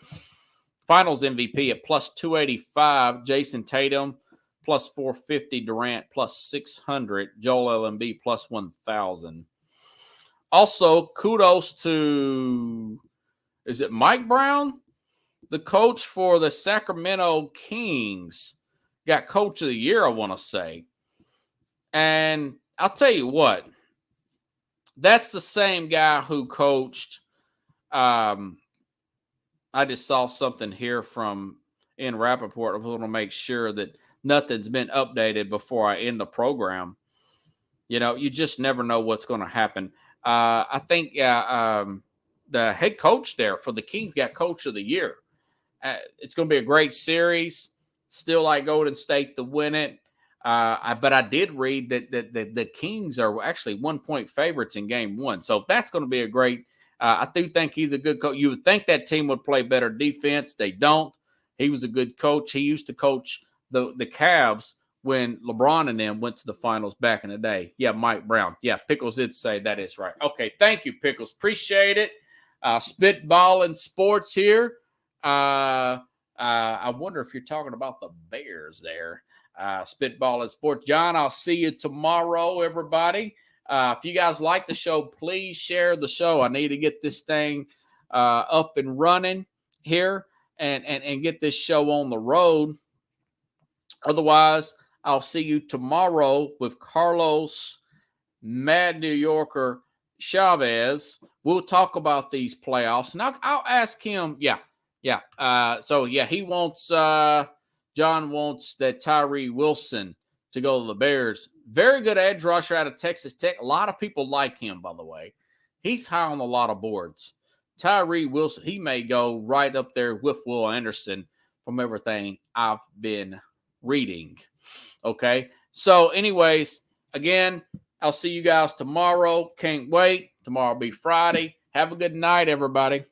Finals MVP at plus 285. Jason Tatum plus 450. Durant plus 600. Joel Embiid plus 1,000. Also, kudos to, is it Mike Brown? The coach for the Sacramento Kings. Got coach of the year, I want to say. And I'll tell you what, that's the same guy who coached. I just saw something here from Ian Rappaport. I want to make sure that nothing's been updated before I end the program. You just never know what's going to happen. I think the head coach there for the Kings got coach of the year. It's going to be a great series. Still like Golden State to win it. But I did read that the Kings are actually 1-point favorites in game one. So that's going to be a great I do think he's a good coach. You would think that team would play better defense. They don't. He was a good coach. He used to coach the Cavs when LeBron and them went to the finals back in the day. Yeah, Mike Brown. Yeah, Pickles did say that is right. Okay, thank you, Pickles. Appreciate it. Spitballing sports here. I wonder if you're talking about the Bears there. Spitballing sports. John, I'll see you tomorrow, everybody. If you guys like the show, please share the show. I need to get this thing up and running here and get this show on the road. Otherwise, I'll see you tomorrow with Carlos Mad New Yorker Chavez. We'll talk about these playoffs. And I'll ask him. Yeah. He wants John wants that Tyree Wilson to go to the Bears. Very good edge rusher out of Texas Tech. A lot of people like him, by the way. He's high on a lot of boards. Tyree Wilson, he may go right up there with Will Anderson from everything I've been reading. Okay. So anyways, again, I'll see you guys tomorrow. Can't wait. Tomorrow will be Friday. Have a good night, everybody.